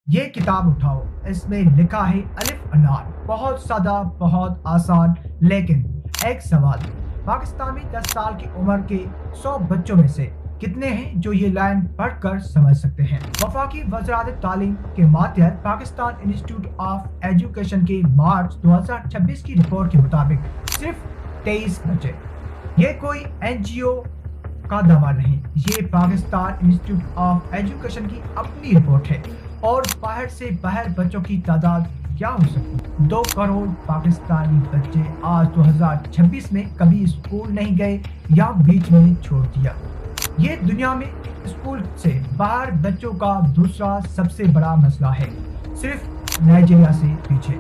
یہ کتاب اٹھاؤ، اس میں لکھا ہے الف انار، بہت سادہ، بہت آسان، لیکن ایک سوال: پاکستان میں 10 سال کی عمر کے 100 بچوں میں سے کتنے ہیں جو یہ لائن پڑھ کر سمجھ سکتے ہیں؟ وفاقی وزارت تعلیم کے ماتحت پاکستان انسٹیٹیوٹ آف ایجوکیشن کے مارچ 2026 کی رپورٹ کے مطابق صرف 23 بچے۔ یہ کوئی NGO کا دعویٰ نہیں، یہ پاکستان انسٹیٹیوٹ آف ایجوکیشن کی اپنی رپورٹ ہے۔ اور باہر سے باہر بچوں کی تعداد کیا ہو سکتی؟ 2 کروڑ پاکستانی بچے آج 2026 میں کبھی اسکول نہیں گئے یا بیچ میں چھوڑ دیا۔ یہ دنیا میں اسکول سے باہر بچوں کا دوسرا سب سے بڑا مسئلہ ہے، صرف نائجیریا سے پیچھے۔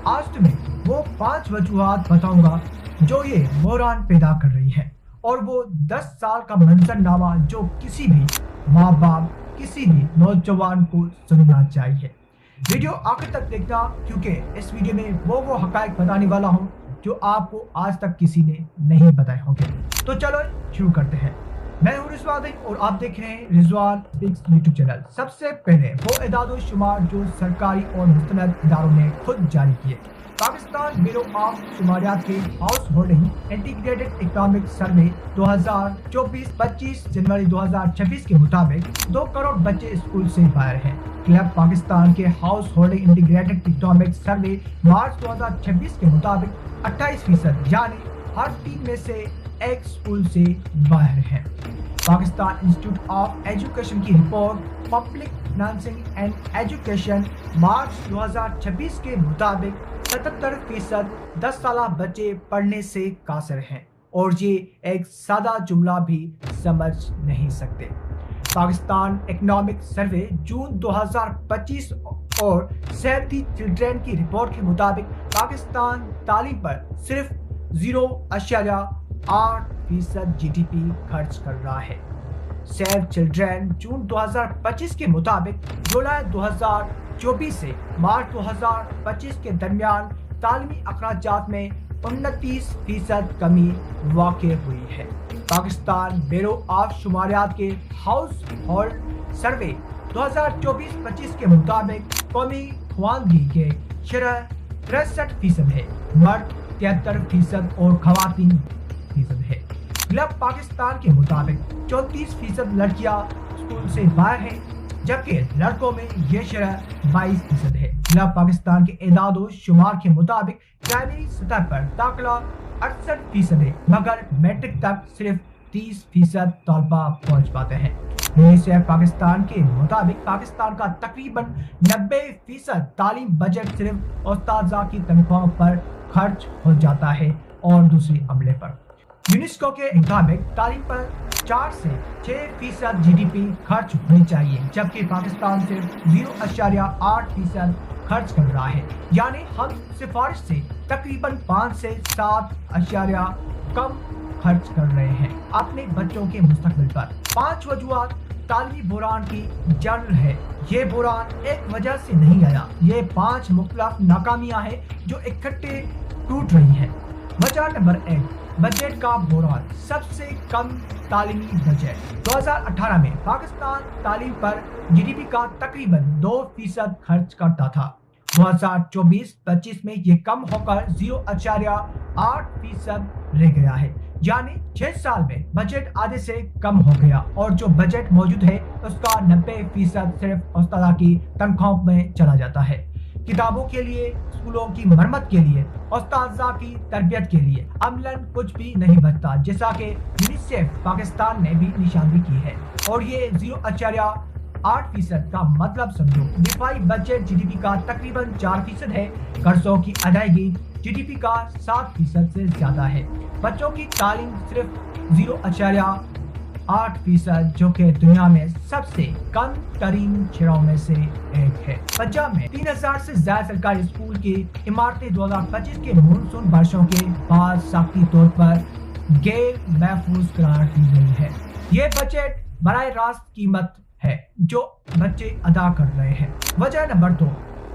آج تمہیں وہ 5 وجوہات بتاؤں گا جو یہ بحران پیدا کر رہی ہیں، اور وہ 10 سال کا منظرنامہ جو کسی بھی ماں باپ، کسی بھی نوجوان کو سننا چاہیے۔ ویڈیو آخر تک دیکھنا، کیونکہ اس ویڈیو میں وہ حقائق بتانے والا ہوں جو آپ کو آج تک کسی نے نہیں بتائے ہوں گے۔ تو چلو شروع کرتے ہیں۔ میں ہوں رضوان اور آپ دیکھ رہے ہیں رضوان اسپیکس یوٹیوب چینل۔ سب سے پہلے وہ اعداد و شمار جو سرکاری اور مستند اداروں نے خود جاری کیے۔ پاکستان بیورو آف شماریات کے house holding integrated economic survey 2024-25 جنوری 2026 کے مطابق 2 کروڑ بچے اسکول سے باہر ہیں۔ کلب پاکستان کے house holding integrated economic survey March 2026 کے مطابق 28%، یعنی ہر 3 میں سے 1 اسکول سے باہر ہیں۔ پاکستان انسٹیٹیوٹ آف ایجوکیشن کی report public financing and education March 2026 کے مطابق 77% 10 سالہ بچے پڑھنے سے قاصر ہیں، اور یہ ایک سادہ جملہ بھی سمجھ نہیں سکتے۔ پاکستان اکنامک سروے جون 2025 اور سیو دی چلڈرن کی رپورٹ کے مطابق پاکستان تعلیم پر صرف 0.8% GDP خرچ کر رہا ہے۔ سیو چلڈرن جون 2025 کے مطابق جولائی 2024 سے مارچ 2025 کے درمیان تعلیمی اخراجات میں 29% کمی واقع ہوئی ہے۔ پاکستان بیورو آف شماریات کے ہاؤس ہولڈ سروے 2024-25 کے مطابق قومی خواندگی کے شرح 63% ہے، مرد 73% اور خواتین فیصد ہے۔ کلب پاکستان کے مطابق 34% لڑکیاں اسکول سے باہر ہیں، جبکہ لڑکوں میں یہ شرح 22% ہے۔ کلب پاکستان کے اعداد و شمار کے مطابق پرائمری سطح پر داخلہ 68% ہے، مگر میٹرک تک صرف 30% طلبہ پہنچ پاتے ہیں۔ یونیسیف پاکستان کے مطابق پاکستان کا تقریباً 90% تعلیم بجٹ صرف اساتذہ کی تنخواہوں پر خرچ ہو جاتا ہے اور دوسری عملے پر۔ یونیسکو کے مطابق تعلیم پر 4 سے 6% GDP خرچ ہونی چاہیے، جبکہ پاکستان صرف 0.8% خرچ کر رہا ہے، یعنی ہم سفارش سے تقریباً 5 سے 7 کم خرچ کر رہے ہیں اپنے بچوں کے مستقبل پر۔ 5 وجوہات تعلیمی بحران کی جڑ ہے۔ یہ بحران ایک وجہ سے نہیں آیا، یہ 5 مختلف ناکامیاں ہیں جو اکٹھے ٹوٹ رہی ہیں۔ وجہ نمبر 1، بجٹ کا بحران۔ سب سے کم تعلیمی بجٹ۔ 2018 میں پاکستان تعلیم پر GDP کا تقریباً 2% خرچ کرتا تھا۔ 2024-25 میں یہ کم ہو کر 0.8% رہ گیا ہے، یعنی 6 سال میں بجٹ آدھے سے کم ہو گیا، اور جو بجٹ موجود ہے اس کا 90% صرف استاد کی تنخواہوں میں چلا جاتا ہے، کتابوں کے لیے، اسکولوں کی مرمت کے لیے، اساتذہ کی تربیت کے لیے عملاً کچھ بھی نہیں بچتا، جیسا کہ یونیسیف پاکستان نے بھی نشاندہی کی ہے۔ اور یہ 0.8% کا مطلب سمجھو، دفاعی بجٹ GDP کا تقریباً 4% ہے، قرضوں کی ادائیگی GDP کا 7% سے زیادہ ہے، بچوں کی تعلیم صرف 0.8%، جو کہ دنیا میں سب سے کم ترین شرحوں میں سے ایک ہے۔ پنجاب میں 3000 سے زائد سرکاری اسکول کی عمارتیں 2025 کے مونسون بارشوں کے بعد ساختی طور پر غیر محفوظ قرار دی گئی ہے۔ یہ بجٹ براہ راست قیمت ہے جو بچے ادا کر رہے ہیں۔ وجہ نمبر 2،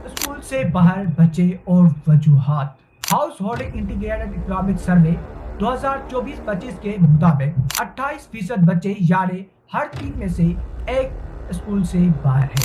اسکول سے باہر بچے اور وجوہات۔ House holding integrated economic survey 2024-25 کے مطابق 28% بچے، یعنی ہر 3 میں سے 1 اسکول سے باہر ہے۔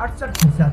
68%,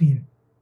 3,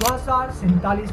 2047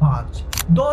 5, 2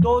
2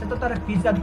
77%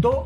2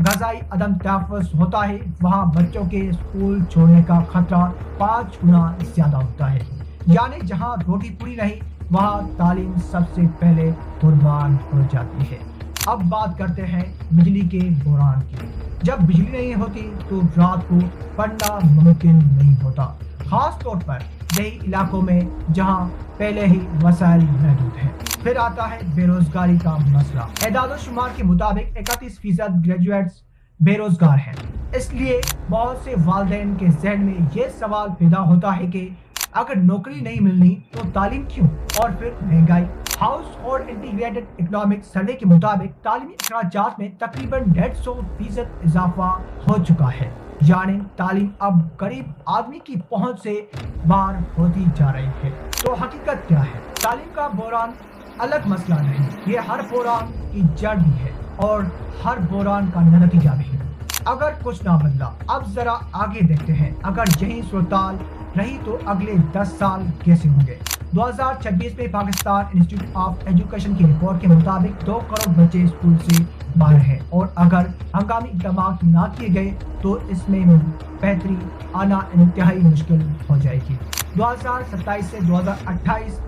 غذائی عدم تحفظ ہوتا ہے وہاں بچوں کے اسکول چھوڑنے کا خطرہ 5 گنا زیادہ ہوتا ہے۔ یعنی جہاں روٹی پوری نہیں وہاں تعلیم سب سے پہلے قربان ہو جاتی ہے۔ اب بات کرتے ہیں بجلی کے بحران کی۔ جب بجلی نہیں ہوتی تو رات کو پڑھنا ممکن نہیں ہوتا، خاص طور پر دیہی علاقوں میں جہاں پہلے ہی وسائل محدود ہیں۔ پھر آتا ہے بے روزگاری کا مسئلہ۔ اعداد و شمار کے مطابق 31% گریجویٹس بے روزگار ہیں۔ اس لیے بہت سے والدین کے ذہن میں یہ سوال پیدا ہوتا ہے کہ اگر نوکری نہیں ملنی تو تعلیم کیوں؟ اور پھر مہنگائی۔ House hold integrated economic survey کے مطابق تعلیمی اخراجات میں تقریباً 150% اضافہ ہو چکا ہے، یعنی تعلیم اب غریب آدمی کی پہنچ سے باہر ہوتی جا رہی ہے۔ تو حقیقت کیا ہے؟ تعلیم کا بحران الگ مسئلہ نہیں، یہ ہر بحران کی جڑ بھی ہے اور ہر بحران کا نتیجہ بھی۔ اگر کچھ نہ بدلا، اب ذرا آگے دیکھتے ہیں، اگر یہی صورتحال رہی تو اگلے 10 سال کیسے ہوں گے؟ 2026 میں پاکستان انسٹیٹیوٹ آف ایجوکیشن کی رپورٹ کے مطابق 2 کروڑ بچے اسکول سے باہر ہیں، اور اگر ہنگامی اقدامات نہ کیے گئے تو اس میں بہتری آنا انتہائی مشکل ہو جائے گی۔ 2027 سے 2028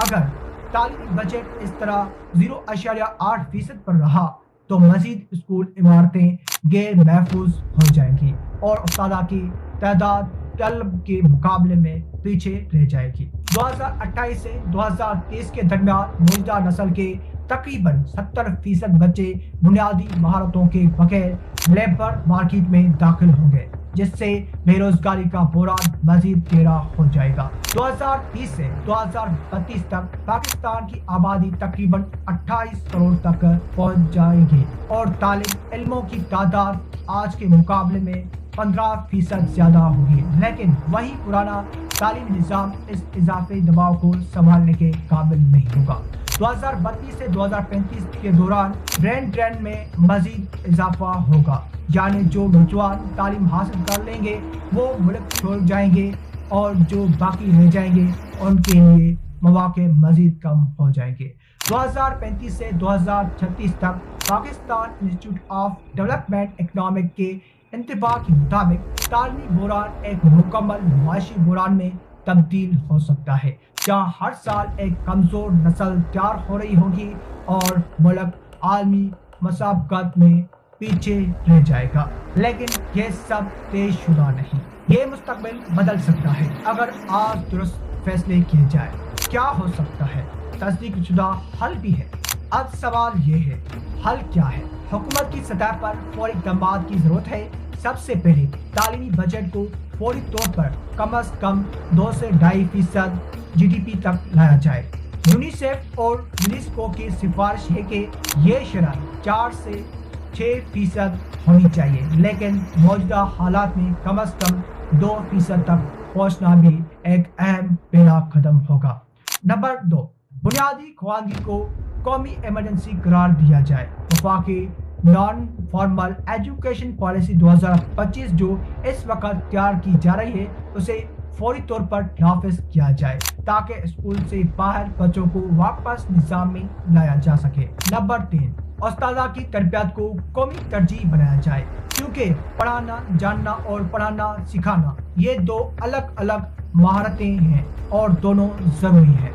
اگر تعلیمی بجٹ اس طرح 0.8% پر رہا تو مزید اسکول عمارتیں غیر محفوظ ہو جائیں گی اور استادہ کی تعداد طلب کے مقابلے میں پیچھے رہ جائے گی۔ 2028 سے 2030 کے درمیان موجودہ نسل کے تقریباً 70% بچے بنیادی مہارتوں کے بغیر لیبر مارکیٹ میں داخل ہوں گے، جس سے بے روزگاری کا بحران مزید گہرا ہو جائے گا۔ 2030 سے 2032 تک پاکستان کی آبادی تقریباً 28 کروڑ تک پہنچ جائے گی اور طالب علموں کی تعداد آج کے مقابلے میں 15% زیادہ ہوگی، لیکن وہی پرانا تعلیمی نظام اس اضافی دباؤ کو سنبھالنے کے قابل نہیں ہوگا۔ 2032 سے 2035 کے دوران برین ڈرین میں مزید اضافہ ہوگا، یعنی جو نوجوان تعلیم حاصل کر لیں گے وہ ملک چھوڑ جائیں گے اور جو باقی رہ جائیں گے ان کے لیے مواقع مزید کم ہو جائیں گے۔ 2035 سے 2036 تک Pakistan institute of development economic کے انتباہ کے مطابق تعلیمی بحران ایک مکمل معاشی بحران میں تبدیل ہو سکتا ہے، جہاں ہر سال ایک کمزور نسل تیار ہو رہی ہوگی اور ملک عالمی مسابقات میں پیچھے رہ جائے گا۔ لیکن یہ سب طے شدہ نہیں، یہ مستقبل بدل سکتا ہے اگر آج درست فیصلے کیے جائے۔ کیا ہو سکتا ہے؟ تصدیق شدہ حل بھی ہے۔ اب سوال یہ ہے، حل کیا ہے؟ حکومت کی سطح پر فوری اقدامات کی ضرورت ہے۔ سب سے پہلے تعلیمی بجٹ کو فوری طور پر کم از کم 2 سے 2.5% GDP تک لایا جائے۔ یونیسیف اور یونیسکو کی سفارش ہے کہ یہ شرح 4 سے 6% ہونی چاہیے، لیکن موجودہ حالات میں کم از کم 2% تک پہنچنا بھی ایک اہم پہلا قدم ہوگا۔ نمبر 2، بنیادی خواندگی کو قومی ایمرجنسی قرار دیا جائے۔ وفاقی نان فارمل ایجوکیشن پالیسی 2025 جو اس وقت تیار کی جا رہی ہے اسے فوری طور پر نافذ کیا جائے تاکہ اسکول سے باہر بچوں کو واپس نظام میں لایا جا سکے۔ نمبر 3، استاذہ کی تربیت کو قومی ترجیح بنایا جائے، کیونکہ پڑھانا جاننا اور پڑھانا سکھانا یہ 2 الگ الگ مہارتیں ہیں اور دونوں ضروری ہیں۔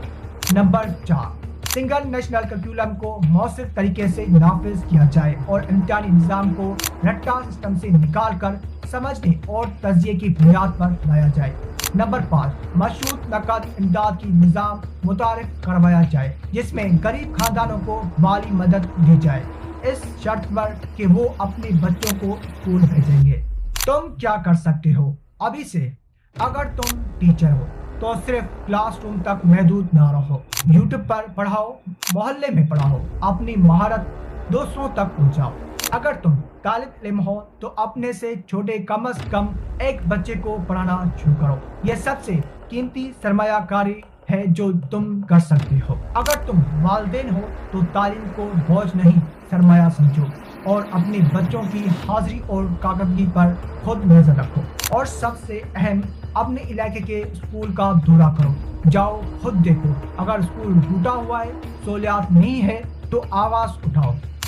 نمبر 4، سنگل نیشنل کریکولم کو مؤثر طریقے سے نافذ کیا جائے اور امتحانی نظام کو رٹا سسٹم سے نکال کر سمجھنے اور تجزیے کی بنیاد پر لایا جائے۔ نمبر 5، مشروط نقد امداد کی نظام متعارف کروایا جائے جس میں غریب خاندانوں کو مالی مدد دی جائے، اس شرط پر کہ وہ اپنے بچوں کو اسکول بھیجیں گے۔ تم کیا کر سکتے ہو ابھی سے؟ اگر تم ٹیچر ہو تو صرف کلاس روم تک محدود نہ رہو، یوٹیوب پر پڑھاؤ، محلے میں پڑھاؤ، اپنی مہارت دوسروں تک پہنچاؤ۔ اگر تم طالب علم ہو تو اپنے سے چھوٹے کم از کم ایک بچے کو پڑھانا شروع کرو، یہ سب سے قیمتی سرمایہ کاری ہے جو تم کر سکتے ہو۔ اگر تم والدین ہو تو تعلیم کو بوجھ نہیں سرمایہ سمجھو اور اپنے بچوں کی حاضری اور کارکردگی پر خود نظر رکھو، اور سب سے اہم اپنے علاقے کے اسکول کا دورہ کرو، جاؤ خود دیکھو، اگر اسکول ٹوٹا ہوا ہے، سہولیات نہیں ہے تو آواز اٹھاؤ،